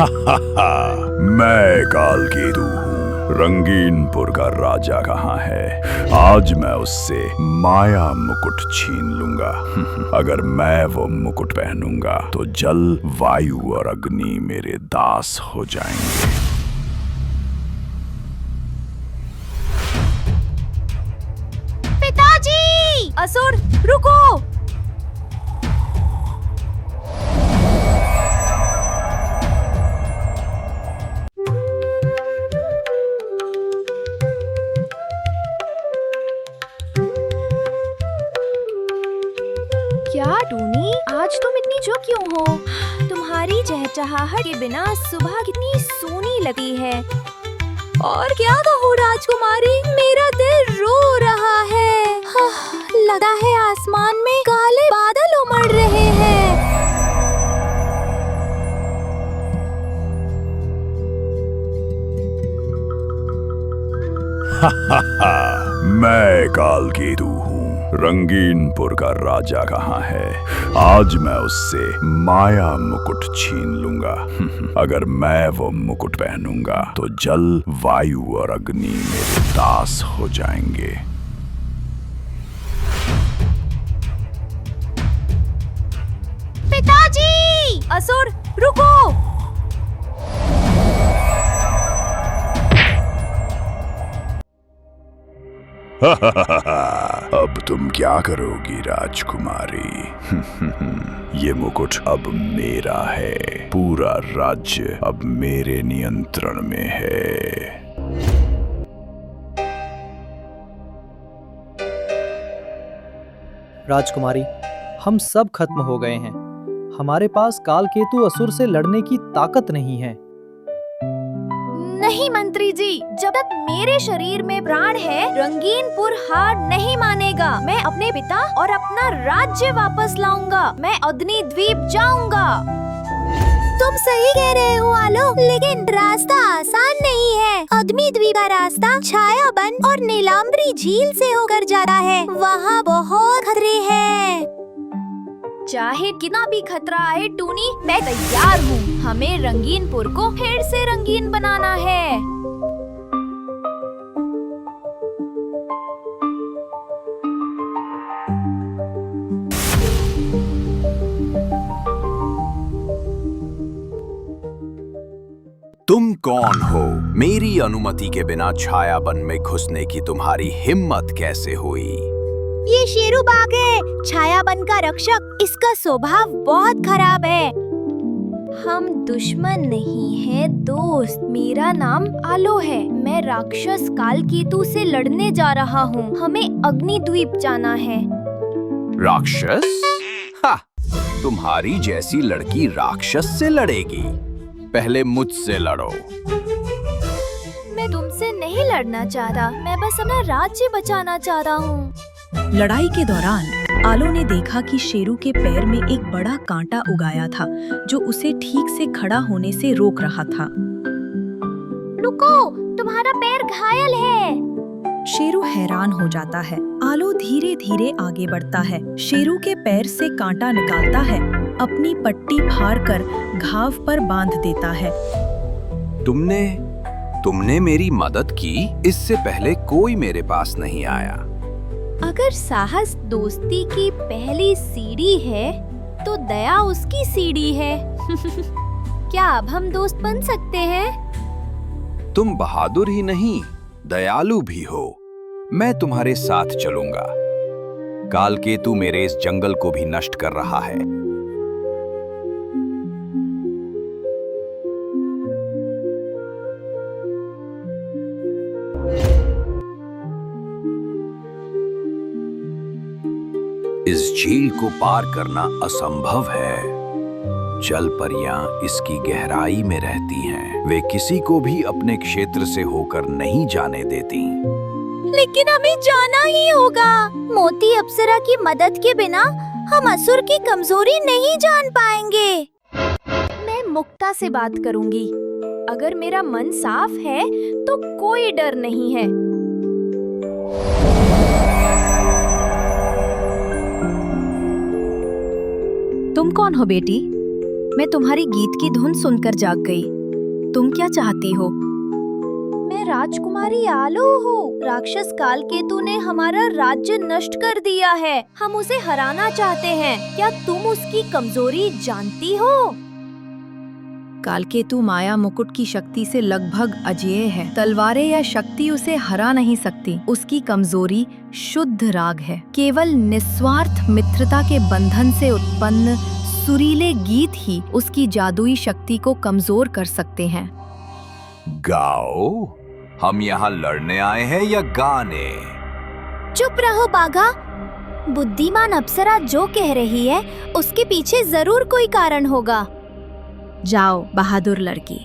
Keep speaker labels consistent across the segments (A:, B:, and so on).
A: मैं कालकेतु हूँ। रंगीनपुर का राजा कहाँ है? आज मैं उससे माया मुकुट छीन लूंगा। अगर मैं वो मुकुट पहनूंगा तो जल, वायु और अग्नि मेरे दास हो जाएंगे।
B: पिताजी! असुर रुको! क्या टूनी, आज तुम इतनी जो क्यों हो? तुम्हारी चहचहाहट के बिना सुबह कितनी सूनी लगती है। और क्या कहूँ राजकुमारी, मेरा दिल रो रहा है। लगा है आसमान में काले बादल उमड़ रहे हैं।
A: मैं कालकेतु हूँ। रंगीनपुर का राजा कहाँ है? आज मैं उससे माया मुकुट छीन लूंगा। अगर मैं वो मुकुट पहनूंगा तो जल, वायु और अग्नि मेरे दास हो जाएंगे।
B: पिताजी! असुर रुको!
A: अब तुम क्या करोगी राजकुमारी? ये मुकुट अब मेरा है। पूरा राज्य अब मेरे नियंत्रण में है।
C: राजकुमारी, हम सब खत्म हो गए हैं। हमारे पास कालकेतु असुर से लड़ने की ताकत नहीं है।
B: नहीं मंत्री जी, जब तक मेरे शरीर में प्राण है, रंगीनपुर हार नहीं मानेगा। मैं अपने पिता और अपना राज्य वापस लाऊंगा। मैं अग्नि द्वीप जाऊंगा। तुम सही कह रहे हो आलो, लेकिन रास्ता आसान नहीं है। अग्नि द्वीप का रास्ता छायाबन और नीलांबरी झील से होकर जाता है। वहाँ बहुत खतरे हैं। चाहे कितना भी खतरा आए टूनी, मैं तैयार हूँ। हमें रंगीनपुर को फिर से रंगीन बनाना है।
A: तुम कौन हो? मेरी अनुमति के बिना छायाबन में घुसने की तुम्हारी हिम्मत कैसे हुई?
B: ये शेरू बाघ है, छायाबन का रक्षक। इसका स्वभाव बहुत खराब है। हम दुश्मन नहीं हैं, दोस्त। मेरा नाम आलो है। मैं राक्षस कालकेतु से लड़ने जा रहा हूँ। हमें अग्नि द्वीप जाना है।
A: राक्षस? हा! तुम्हारी जैसी लड़की राक्षस से लड़ेगी? पहले मुझसे लड़ो।
B: मैं तुमसे नहीं लड़ना चाहता। मैं बस अपना राज्य बचाना चाहता हूँ।
D: लड़ाई के दौरान आलो ने देखा कि शेरू के पैर में एक बड़ा कांटा उगाया था, जो उसे ठीक से खड़ा होने से रोक रहा था।
B: रुको, तुम्हारा पैर घायल है।
D: शेरू हैरान हो जाता है। आलो धीरे धीरे आगे बढ़ता है। शेरू के पैर से कांटा निकालता है, अपनी पट्टी फाड़कर घाव पर बांध देता है।
A: तुमने मेरी मदद की। इससे पहले कोई मेरे पास नहीं आया।
B: अगर साहस दोस्ती की पहली सीढ़ी है, तो दया उसकी सीढ़ी है। क्या अब हम दोस्त बन सकते हैं?
A: तुम बहादुर ही नहीं, दयालु भी हो। मैं तुम्हारे साथ चलूंगा। कालकेतु मेरे इस जंगल को भी नष्ट कर रहा है। इस झील को पार करना असंभव है। जल परियां इसकी गहराई में रहती हैं। वे किसी को भी अपने क्षेत्र से होकर नहीं जाने देती।
B: लेकिन हमें जाना ही होगा। मोती अप्सरा की मदद के बिना हम असुर की कमजोरी नहीं जान पाएंगे। मैं मुक्ता से बात करूंगी। अगर मेरा मन साफ है तो कोई डर नहीं है।
D: तुम कौन हो बेटी? मैं तुम्हारी गीत की धुन सुनकर जाग गई। तुम क्या चाहती हो?
B: मैं राजकुमारी आलो हूँ। राक्षस कालकेतु ने हमारा राज्य नष्ट कर दिया है। हम उसे हराना चाहते हैं। क्या तुम उसकी कमजोरी जानती हो?
D: कालकेतु माया मुकुट की शक्ति से लगभग अजेय है। तलवारें या शक्ति उसे हरा नहीं सकती। उसकी कमजोरी शुद्ध राग है। केवल निस्वार्थ मित्रता के बंधन से उत्पन्न सुरीले गीत ही उसकी जादुई शक्ति को कमजोर कर सकते हैं।
A: गाओ, हम यहाँ लड़ने आए हैं या गाने?
B: चुप रहो बाघा। बुद्धिमान अप्सरा जो कह रही है उसके पीछे जरूर कोई कारण होगा।
D: जाओ बहादुर लड़की,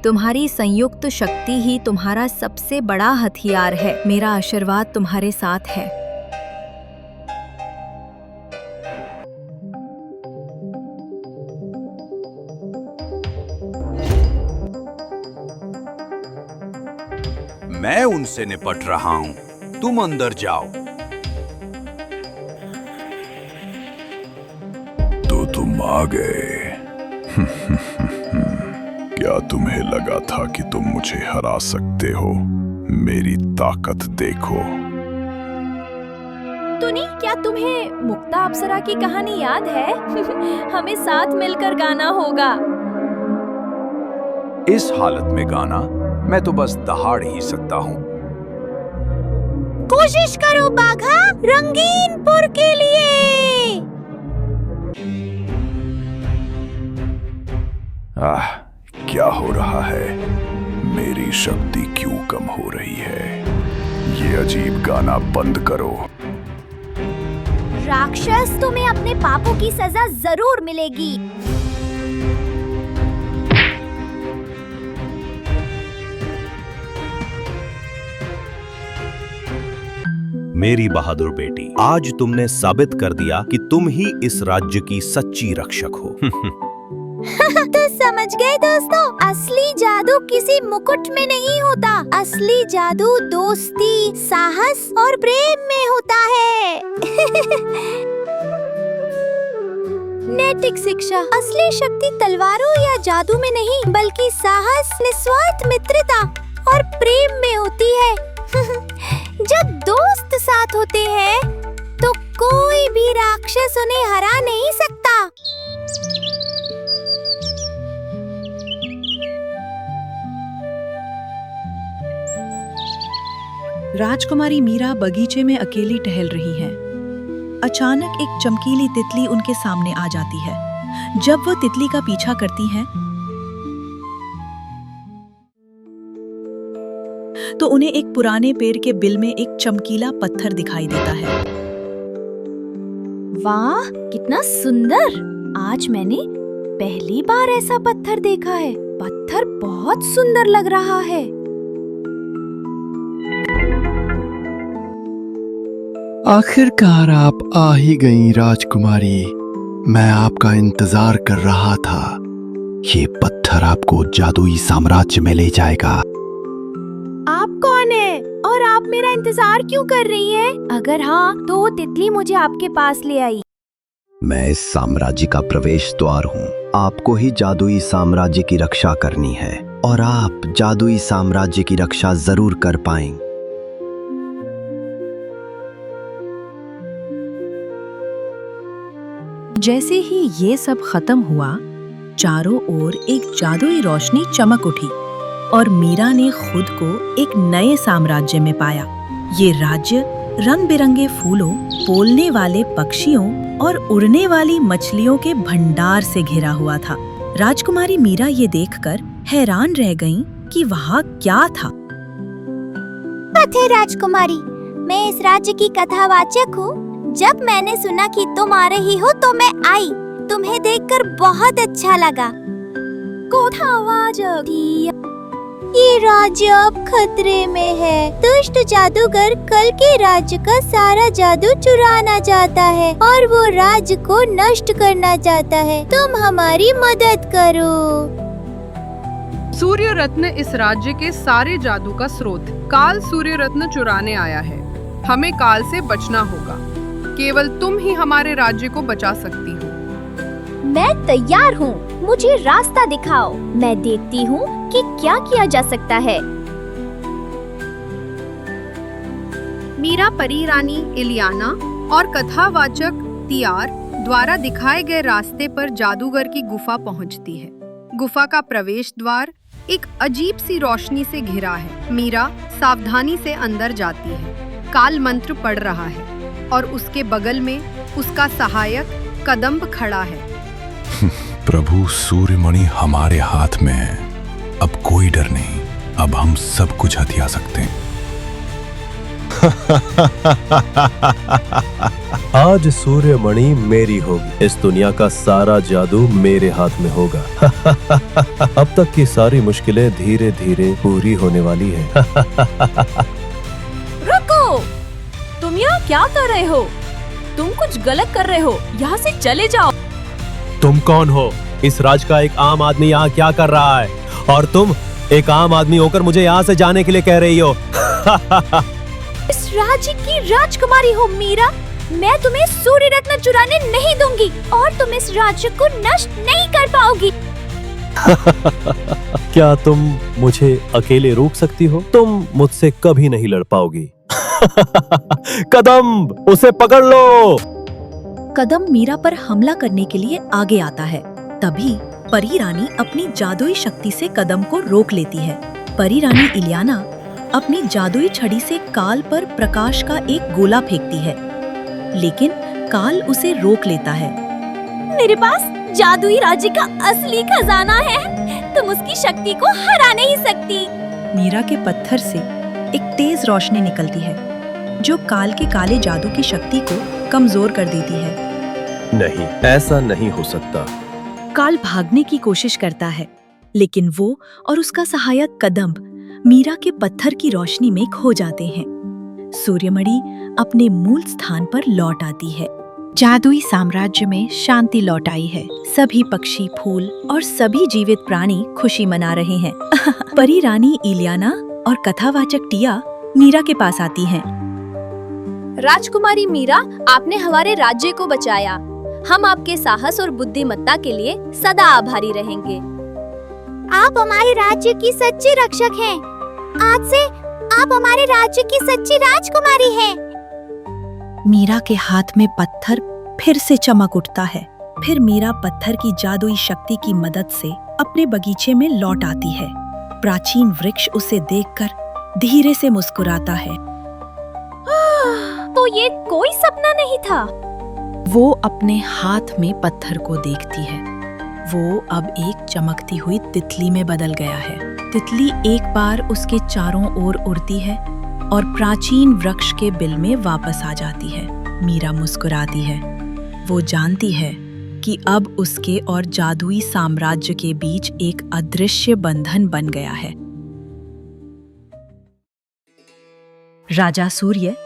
D: तुम्हारी संयुक्त शक्ति ही तुम्हारा सबसे बड़ा हथियार है। मेरा आशीर्वाद तुम्हारे साथ है।
A: मैं उनसे निपट रहा हूँ, तुम अंदर जाओ। तो तुम आ गए। क्या तुम्हें लगा था कि तुम मुझे हरा सकते हो? मेरी ताकत देखो।
B: टुनी, क्या तुम्हें मुक्ता अप्सरा की कहानी याद है? हमें साथ मिलकर गाना होगा।
A: इस हालत में गाना? मैं तो बस दहाड़ ही सकता हूँ।
B: कोशिश करो बाघा, रंगीनपुर के लिए।
A: क्या हो रहा है? मेरी शक्ति क्यों कम हो रही है? ये अजीब गाना बंद करो।
B: राक्षस, तुम्हें अपने पापों की सजा जरूर मिलेगी।
E: मेरी बहादुर बेटी, आज तुमने साबित कर दिया कि तुम ही इस राज्य की सच्ची रक्षक हो।
B: तो समझ गए दोस्तों, असली जादू किसी मुकुट में नहीं होता। असली जादू दोस्ती, साहस और प्रेम में होता है। नैतिक शिक्षा। असली शक्ति तलवारों या जादू में नहीं, बल्कि साहस, निस्वार्थ मित्रता और प्रेम में होती है। जब दोस्त साथ होते हैं तो कोई भी राक्षस उन्हें हरा नहीं सकता।
D: राजकुमारी मीरा बगीचे में अकेली टहल रही है। अचानक एक चमकीली तितली उनके सामने आ जाती है। जब वो तितली का पीछा करती हैं, तो उन्हें एक पुराने पेड़ के बिल में एक चमकीला पत्थर दिखाई देता है।
B: वाह, कितना सुंदर! आज मैंने पहली बार ऐसा पत्थर देखा है। पत्थर बहुत सुंदर लग रहा है।
F: आखिरकार आप आ ही गईं राजकुमारी। मैं आपका इंतजार कर रहा था। ये पत्थर आपको जादुई साम्राज्य में ले जाएगा।
B: आप कौन है और आप मेरा इंतजार क्यों कर रही है? अगर हाँ, तो वो तितली मुझे आपके पास ले आई।
F: मैं इस साम्राज्य का प्रवेश द्वार हूँ। आपको ही जादुई साम्राज्य की रक्षा करनी है और आप जादुई साम्राज्य की रक्षा जरूर कर पाएंगे।
D: जैसे ही ये सब खत्म हुआ, चारों ओर एक जादुई रोशनी चमक उठी और मीरा ने खुद को एक नए साम्राज्य में पाया। ये राज्य रंग बिरंगे फूलों, बोलने वाले पक्षियों और उड़ने वाली मछलियों के भंडार से घिरा हुआ था। राजकुमारी मीरा ये देखकर हैरान रह गईं कि वहाँ क्या था।
B: थे राजकुमारी, मैं इस राज्य की कथावाचक हूँ। जब मैंने सुना कि तुम आ रही हो तो मैं आई। तुम्हें देखकर बहुत अच्छा लगा। कथावाचक, ये राज्य अब खतरे में है। दुष्ट जादूगर कल के राज्य का सारा जादू चुराना चाहता है और वो राज्य को नष्ट करना चाहता है। तुम हमारी मदद करो।
G: सूर्य रत्न इस राज्य के सारे जादू का स्रोत। काल सूर्य रत्न चुराने आया है। हमें काल से बचना होगा। केवल तुम ही हमारे राज्य को बचा सकती हो।
B: मैं तैयार हूँ। मुझे रास्ता दिखाओ, मैं देखती हूँ कि क्या किया जा सकता है।
G: मीरा परी रानी इलियाना और कथावाचक तियार द्वारा दिखाए गए रास्ते पर जादूगर की गुफा पहुंचती है। गुफा का प्रवेश द्वार एक अजीब सी रोशनी से घिरा है। मीरा सावधानी से अंदर जाती है। काल मंत्र पढ़ रहा है और उसके बगल में उसका सहायक कदम्ब खड़ा है।
A: प्रभु सूर्यमणि हमारे हाथ में है, अब कोई डर नहीं, अब हम सब कुछ हथिया सकते हैं।
H: आज सूर्यमणि मेरी होगी, इस दुनिया का सारा जादू मेरे हाथ में होगा। अब तक की सारी मुश्किलें धीरे धीरे पूरी होने वाली है।
D: रुको, तुम यहाँ क्या कर रहे हो? तुम कुछ गलत कर रहे हो, यहाँ से चले जाओ।
H: तुम कौन हो? इस राज का एक आम आदमी यहाँ क्या कर रहा है? और तुम एक आम आदमी होकर मुझे यहाँ से जाने के लिए कह रही हो?
B: इस राज्य की राजकुमारी हो मीरा, मैं तुम्हें सूर्य रत्न चुराने नहीं दूंगी और तुम इस राज्य को नष्ट नहीं कर पाओगी।
H: क्या तुम मुझे अकेले रोक सकती हो? तुम मुझसे कभी नहीं लड़ पाओगी। कदम्ब, उसे पकड़ लो।
D: कदम मीरा पर हमला करने के लिए आगे आता है। तभी परी रानी अपनी जादुई शक्ति से कदम को रोक लेती है। परी रानी इलियाना अपनी जादुई छड़ी से काल पर प्रकाश का एक गोला फेंकती है, लेकिन काल उसे रोक लेता है।
B: मेरे पास जादुई राज्य का असली खजाना है, तुम उसकी शक्ति को हरा नहीं सकती।
D: मीरा के पत्थर से एक तेज रोशनी निकलती है, जो काल के काले जादू की शक्ति को कमजोर कर देती है।
H: नहीं, ऐसा नहीं हो सकता।
D: काल भागने की कोशिश करता है, लेकिन वो और उसका सहायक कदम्ब मीरा के पत्थर की रोशनी में खो जाते हैं। सूर्यमणि अपने मूल स्थान पर लौट आती है। जादुई साम्राज्य में शांति लौट आई है। सभी पक्षी, फूल और सभी जीवित प्राणी खुशी मना रहे हैं। परी रानी इलियाना और कथावाचक टिया मीरा के पास आती हैं।
B: राजकुमारी मीरा, आपने हमारे राज्य को बचाया। हम आपके साहस और बुद्धिमत्ता के लिए सदा आभारी रहेंगे। आप हमारे राज्य की सच्ची रक्षक हैं। आज से आप हमारे राज्य की सच्ची राजकुमारी हैं।
D: मीरा के हाथ में पत्थर फिर से चमक उठता है। फिर मीरा पत्थर की जादुई शक्ति की मदद से अपने बगीचे में लौट आती है। प्राचीन वृक्ष उसे देखकर धीरे से मुस्कुराता है।
B: तो ये कोई सपना नहीं था।
D: वो अपने हाथ में पत्थर को देखती है। वो अब एक चमकती हुई तितली में बदल गया है। तितली एक बार उसके चारों ओर उड़ती है और प्राचीन वृक्ष के बिल में वापस आ जाती है। मीरा मुस्कुराती है। वो जानती है कि अब उसके और जादुई साम्राज्य के बीच एक अदृश्य बंधन बन गया है। राजा सूर्य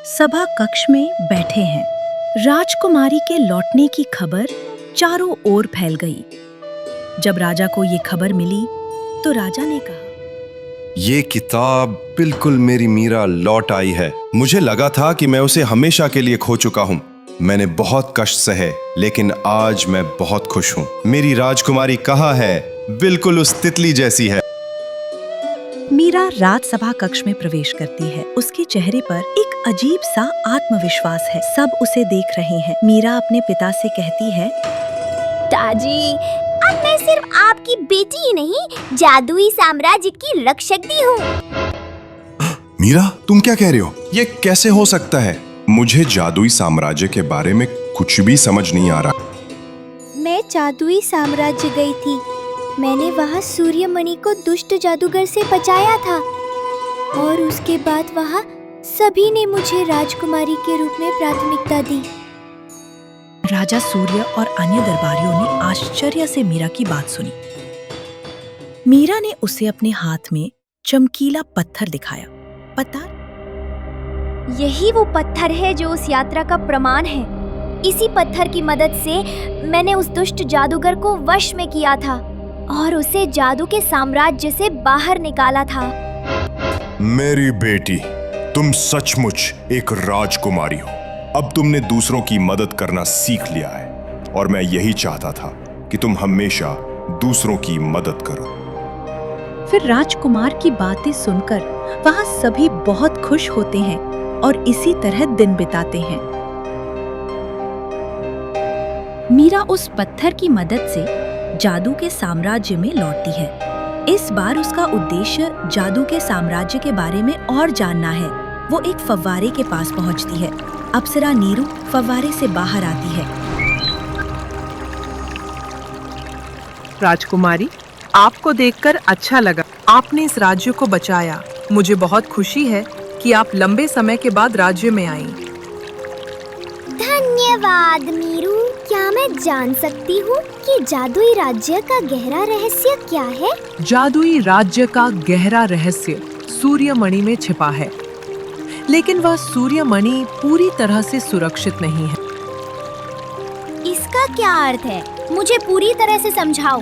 D: सभा कक्ष में बैठे हैं। राजकुमारी के लौटने की खबर चारों ओर फैल गई। जब राजा को ये खबर मिली तो राजा ने कहा,
F: ये किताब बिल्कुल मेरी मीरा लौट आई है। मुझे लगा था कि मैं उसे हमेशा के लिए खो चुका हूँ। मैंने बहुत कष्ट सहे, लेकिन आज मैं बहुत खुश हूँ। मेरी राजकुमारी कहाँ है? बिल्कुल उस तितली जैसी है।
D: मीरा राजसभा कक्ष में प्रवेश करती है। उसके चेहरे पर एक अजीब सा आत्मविश्वास है। सब उसे देख रहे हैं। मीरा अपने पिता से कहती है,
B: पिताजी, अब मैं सिर्फ आपकी बेटी ही नहीं, जादुई साम्राज्य की रक्षक भी हूँ।
F: मीरा, तुम क्या कह रहे हो? ये कैसे हो सकता है? मुझे जादुई साम्राज्य के बारे में कुछ भी समझ नहीं आ रहा।
B: मैं जादुई साम्राज्य गई थी। मैंने वहाँ सूर्यमणि को दुष्ट जादूगर से बचाया था और उसके बाद वहाँ सभी ने मुझे राजकुमारी के रूप में प्राथमिकता दी।
D: राजा सूर्य और अन्य दरबारियों ने आश्चर्य से मीरा की बात सुनी। मीरा ने उसे अपने हाथ में चमकीला पत्थर दिखाया। पता,
B: यही वो पत्थर है जो उस यात्रा का प्रमाण है। इसी पत्थर की मदद से मैंने उस दुष्ट जादूगर को वश में किया था और उसे जादू के साम्राज्य से बाहर निकाला था।
A: मेरी बेटी, तुम सचमुच एक राजकुमारी हो। अब तुमने दूसरों की मदद करना सीख लिया है और मैं यही चाहता था
F: कि तुम हमेशा दूसरों की मदद करो।
D: फिर राजकुमार की बातें सुनकर वहाँ सभी बहुत खुश होते हैं और इसी तरह दिन बिताते हैं। मीरा उस पत्थर की मदद से जादू के साम्राज्य में लौटती है। इस बार उसका उद्देश्य जादू के साम्राज्य के बारे में और जानना है। वो एक फव्वारे के पास पहुंचती है। अप्सरा नीरू फव्वारे से बाहर आती है।
I: राजकुमारी, आपको देखकर अच्छा लगा। आपने इस राज्य को बचाया। मुझे बहुत खुशी है कि आप लंबे समय के बाद राज्य में आई।
B: धन्यवाद नीरू। क्या मैं जान सकती हूँ कि जादुई राज्य का गहरा रहस्य क्या है?
I: जादुई राज्य का गहरा रहस्य सूर्यमणि में छिपा है, लेकिन वह सूर्यमणि पूरी तरह से सुरक्षित नहीं है।
B: इसका क्या अर्थ है? मुझे पूरी तरह से समझाओ।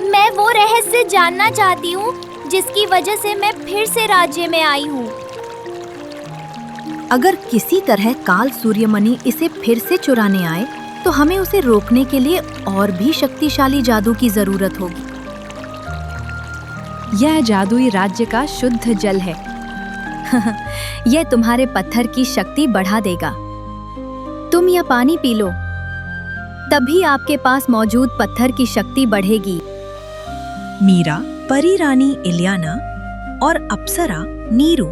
B: मैं वो रहस्य जानना चाहती हूँ जिसकी वजह से मैं फिर से राज्य में आई हूँ।
D: अगर किसी तरह काल सूर्यमणि इसे फिर से चुराने आए तो हमें उसे रोकने के लिए और भी शक्तिशाली जादू की जरूरत होगी। यह जादुई राज्य का शुद्ध जल है। यह तुम्हारे पत्थर की शक्ति बढ़ा देगा। तुम यह पानी पी लो, तभी आपके पास मौजूद पत्थर की शक्ति बढ़ेगी। मीरा, परी रानी इलियाना और अप्सरा नीरू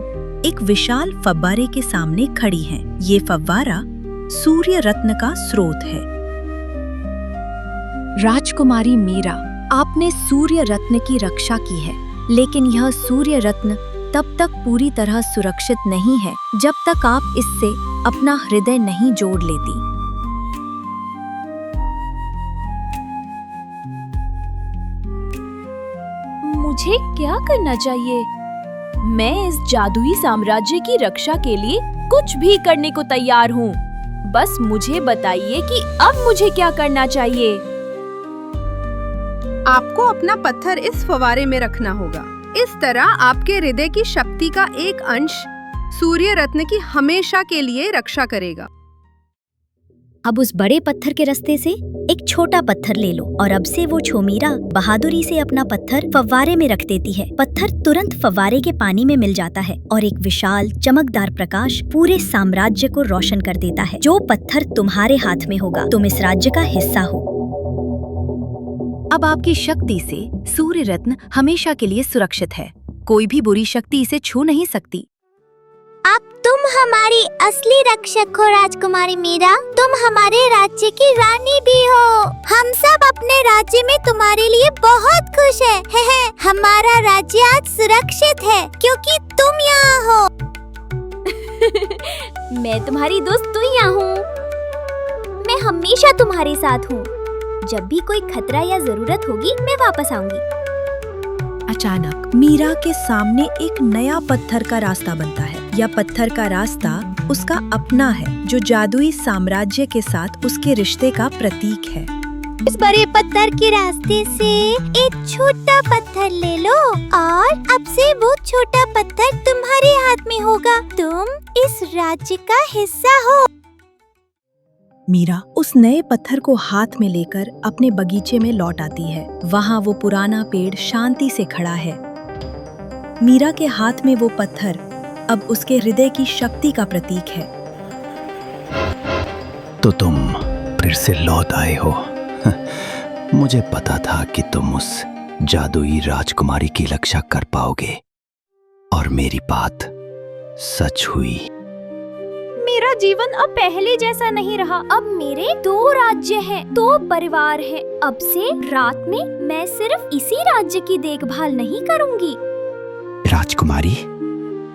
D: एक विशाल फव्वारे के सामने खड़ी हैं। ये फव्वारा सूर्य रत्न का स्रोत है। राजकुमारी मीरा, आपने सूर्य रत्न की रक्षा की है, लेकिन यह सूर्य रत्न तब तक पूरी तरह सुरक्षित नहीं है जब तक आप इससे अपना हृदय नहीं जोड़ लेती।
B: मुझे क्या करना चाहिए? मैं इस जादुई साम्राज्य की रक्षा के लिए कुछ भी करने को तैयार हूँ। बस मुझे बताइए कि अब मुझे क्या करना चाहिए।
G: आपको अपना पत्थर इस फव्वारे में रखना होगा। इस तरह आपके हृदय की शक्ति का एक अंश सूर्य रत्न की हमेशा के लिए रक्षा करेगा।
B: अब उस बड़े पत्थर के रास्ते से एक छोटा पत्थर ले लो और अब से वो छोमीरा बहादुरी से अपना पत्थर फव्वारे में रख देती है। पत्थर तुरंत फव्वारे के पानी में मिल जाता है और एक विशाल चमकदार प्रकाश पूरे साम्राज्य को रोशन कर देता है। जो पत्थर तुम्हारे हाथ में होगा, तुम इस राज्य का हिस्सा हो।
D: अब आपकी शक्ति से सूर्य रत्न हमेशा के लिए सुरक्षित है। कोई भी बुरी शक्ति इसे छू नहीं सकती।
B: अब तुम हमारी असली रक्षक हो राजकुमारी मीरा। तुम हमारे राज्य की रानी भी हो। हम सब अपने राज्य में तुम्हारे लिए बहुत खुश हैं। हमारा राज्य आज सुरक्षित है क्योंकि तुम यहाँ हो। मैं तुम्हारी दोस्त तुइया हूँ। मैं हमेशा तुम्हारे साथ हूँ। जब भी कोई खतरा या जरूरत होगी, मैं वापस आऊंगी।
D: अचानक मीरा के सामने एक नया पत्थर का रास्ता बनता है। यह पत्थर का रास्ता उसका अपना है, जो जादुई साम्राज्य के साथ उसके रिश्ते का प्रतीक है।
B: इस बड़े पत्थर के रास्ते से एक छोटा पत्थर ले लो और अब से वो छोटा पत्थर तुम्हारे हाथ में होगा। तुम इस राज्य का हिस्सा हो।
D: मीरा उस नए पत्थर को हाथ में लेकर अपने बगीचे में लौट आती है। वहाँ वो पुराना पेड़ शांति से खड़ा है। मीरा के हाथ में वो पत्थर अब उसके हृदय की शक्ति का प्रतीक है।
E: तो तुम फिर से लौट आए हो। मुझे पता था कि तुम उस जादुई राजकुमारी की रक्षा कर पाओगे, और मेरी बात सच हुई।
B: मेरा जीवन अब पहले जैसा नहीं रहा। अब मेरे 2 राज्य हैं, 2 परिवार हैं। अब से रात में मैं सिर्फ इसी राज्य की देखभाल नहीं करूंगी।
E: राजकुमारी,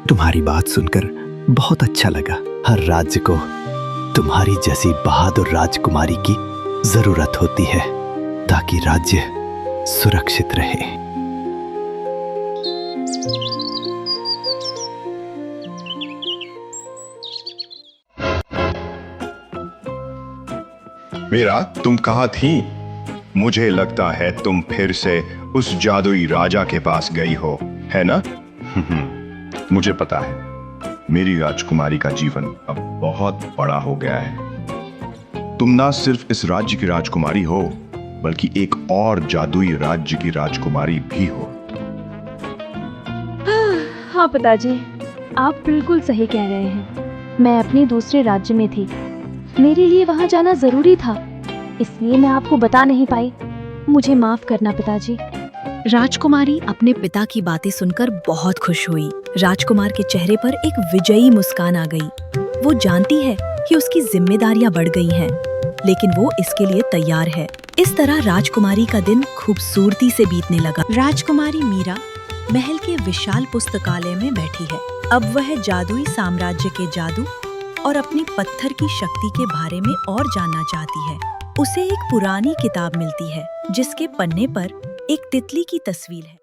E: तुम्हारी बात सुनकर बहुत अच्छा लगा। हर राज्य को तुम्हारी जैसी बहादुर राजकुमारी की जरूरत होती है ताकि राज्य सुरक्षित रहे।
F: मीरा, तुम कहाँ थी? मुझे लगता है तुम फिर से उस जादुई राजा के पास गई हो, है ना? मुझे पता है, मेरी राजकुमारी का जीवन अब बहुत बड़ा हो गया है। तुम ना सिर्फ इस राज्य की राजकुमारी हो,
J: बल्कि एक और जादुई राज्य की राजकुमारी भी हो।
K: हाँ पिताजी, आप बिल्कुल सही कह रहे हैं। मैं अपने दूसरे राज्य में थी, मेरे लिए वहाँ जाना जरूरी था, इसलिए मैं आपको बता नहीं पाई। मुझे माफ करना पिताजी।
D: राजकुमारी अपने पिता की बातें सुनकर बहुत खुश हुई। राजकुमार के चेहरे पर एक विजयी मुस्कान आ गई। वो जानती है कि उसकी जिम्मेदारियां बढ़ गई हैं, लेकिन वो इसके लिए तैयार है। इस तरह राजकुमारी का दिन खूबसूरती से बीतने लगा। राजकुमारी मीरा महल के विशाल पुस्तकालय में बैठी है। अब वह जादुई साम्राज्य के जादू और अपनी पत्थर की शक्ति के बारे में और जानना चाहती है। उसे एक पुरानी किताब मिलती है जिसके पन्ने पर एक तितली की तस्वीर है।